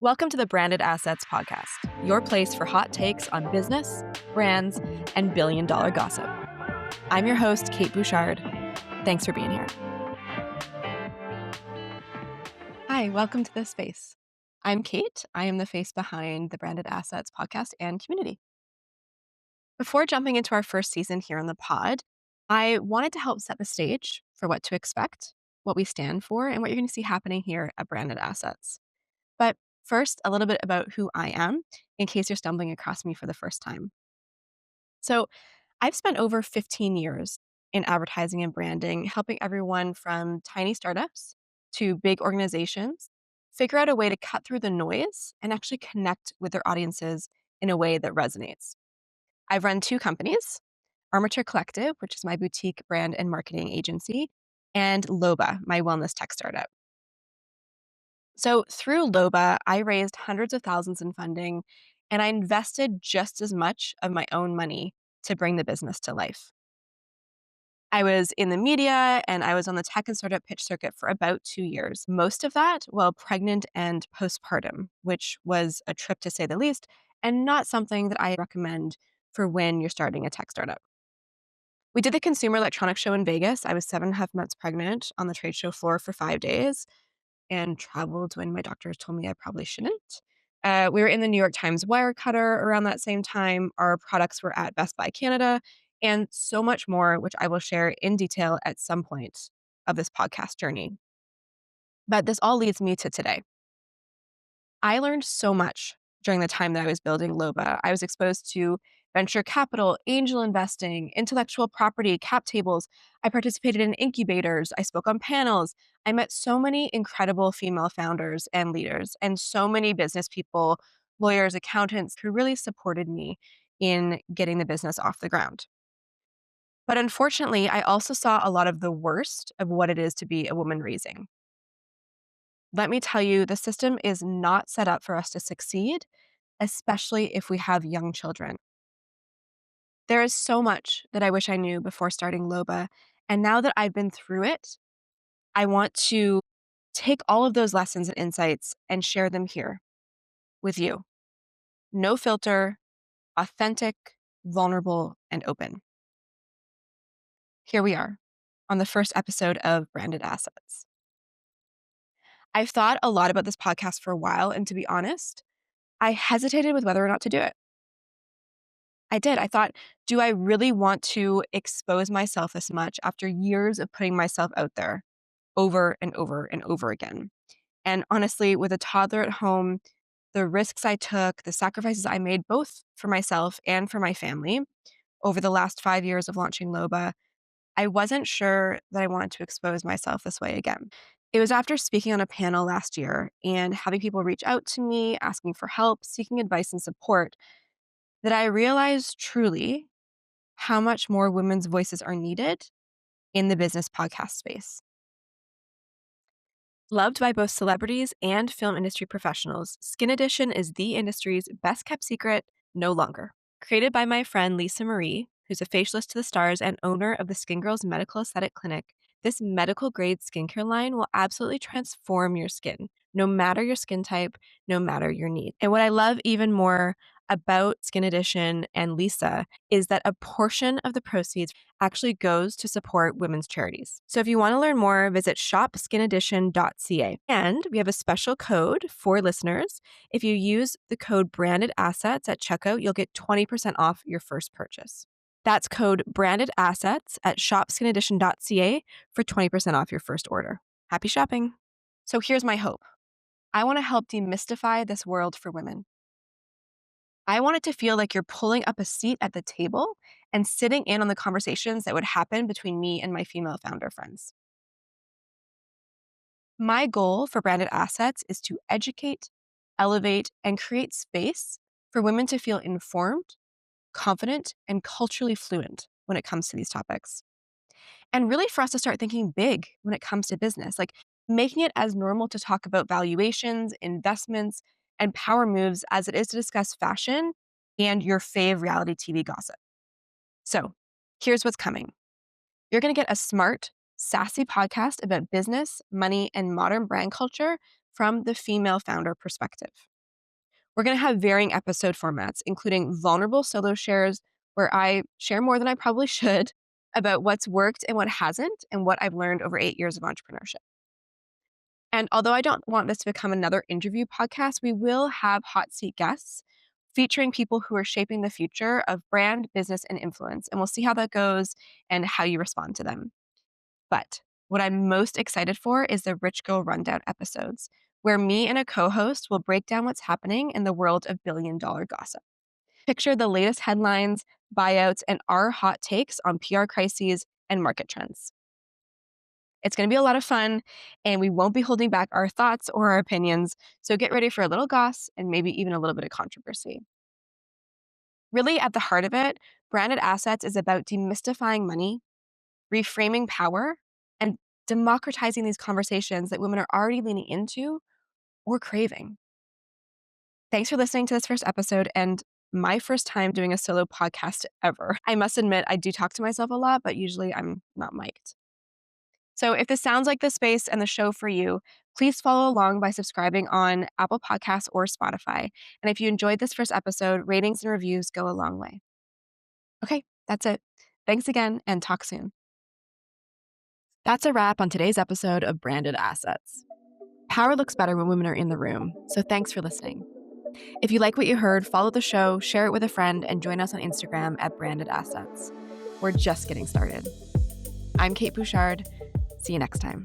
Welcome to the Branded Assets Podcast, your place for hot takes on business, brands, and billion-dollar gossip. I'm your host, Kate Bouchard. Thanks for being here. Hi, welcome to this space. I'm Kate. I am the face behind the Branded Assets Podcast and community. Before jumping into our first season here on the pod, I wanted to help set the stage for what to expect, what we stand for, and what you're going to see happening here at Branded Assets. But first, a little bit about who I am, in case you're stumbling across me for the first time. So, I've spent over 15 years in advertising and branding, helping everyone from tiny startups to big organizations figure out a way to cut through the noise and actually connect with their audiences in a way that resonates. I've run two companies, Armature Collective, which is my boutique brand and marketing agency, and Loba, my wellness tech startup. So through Loba, I raised hundreds of thousands in funding, and I invested just as much of my own money to bring the business to life. I was in the media and I was on the tech and startup pitch circuit for about 2 years, most of that while pregnant and postpartum, which was a trip to say the least, and not something that I recommend for when you're starting a tech startup. We did the Consumer Electronics Show in Vegas. I was 7.5 months pregnant on the trade show floor for 5 days and traveled when my doctors told me I probably shouldn't. We were in the New York Times Wirecutter around that same time. Our products were at Best Buy Canada and so much more, which I will share in detail at some point of this podcast journey. But this all leads me to today. I learned so much during the time that I was building Loba. I was exposed to venture capital, angel investing, intellectual property, cap tables. I participated in incubators. I spoke on panels. I met so many incredible female founders and leaders, and so many business people, lawyers, accountants who really supported me in getting the business off the ground. But unfortunately, I also saw a lot of the worst of what it is to be a woman raising. Let me tell you, the system is not set up for us to succeed, especially if we have young children. There is so much that I wish I knew before starting Loba. And now that I've been through it, I want to take all of those lessons and insights and share them here with you. No filter, authentic, vulnerable, and open. Here we are on the first episode of Branded Assets. I've thought a lot about this podcast for a while, and to be honest, I hesitated with whether or not to do it. I did. I thought, do I really want to expose myself this much after years of putting myself out there over and over and over again? And honestly, with a toddler at home, the risks I took, the sacrifices I made, both for myself and for my family over the last 5 years of launching Loba, I wasn't sure that I wanted to expose myself this way again. It was after speaking on a panel last year and having people reach out to me, asking for help, seeking advice and support, that I realized truly how much more women's voices are needed in the business podcast space. Loved by both celebrities and film industry professionals, Skin Edition is the industry's best kept secret no longer. Created by my friend Lisa Marie, who's a facialist to the stars and owner of the Skin Girls Medical Aesthetic Clinic, this medical grade skincare line will absolutely transform your skin, no matter your skin type, no matter your need. And what I love even more about Skin Edition and Lisa is that a portion of the proceeds actually goes to support women's charities. So if you want to learn more, visit shopskinedition.ca. And we have a special code for listeners. If you use the code Branded Assets at checkout, you'll get 20% off your first purchase. That's code Branded Assets at shopskinedition.ca for 20% off your first order. Happy shopping. So here's my hope. I want to help demystify this world for women. I want it to feel like you're pulling up a seat at the table and sitting in on the conversations that would happen between me and my female founder friends. My goal for Branded Assets is to educate, elevate, and create space for women to feel informed, confident, and culturally fluent when it comes to these topics. And really for us to start thinking big when it comes to business, like making it as normal to talk about valuations, investments, and power moves as it is to discuss fashion and your fave reality TV gossip. So here's what's coming. You're going to get a smart, sassy podcast about business, money, and modern brand culture from the female founder perspective. We're going to have varying episode formats, including vulnerable solo shares, where I share more than I probably should about what's worked and what hasn't, and what I've learned over 8 years of entrepreneurship. And although I don't want this to become another interview podcast, we will have hot seat guests featuring people who are shaping the future of brand, business, and influence. And we'll see how that goes and how you respond to them. But what I'm most excited for is the Rich Girl Rundown episodes, where me and a co host will break down what's happening in the world of billion-dollar gossip. Picture the latest headlines, buyouts, and our hot takes on PR crises and market trends. It's going to be a lot of fun, and we won't be holding back our thoughts or our opinions. So get ready for a little goss and maybe even a little bit of controversy. Really, at the heart of it, branded assets is about demystifying money, reframing power, and democratizing these conversations that women are already leaning into or craving. Thanks for listening to this first episode and my first time doing a solo podcast ever. I must admit, I do talk to myself a lot, but usually I'm not mic'd. So if this sounds like the space and the show for you, please follow along by subscribing on Apple Podcasts or Spotify. And if you enjoyed this first episode, ratings and reviews go a long way. Okay, that's it. Thanks again and talk soon. That's a wrap on today's episode of Branded Assets. Power looks better when women are in the room, so thanks for listening. If you like what you heard, follow the show, share it with a friend, and join us on Instagram at Branded Assets. We're just getting started. I'm Kate Bouchard. See you next time.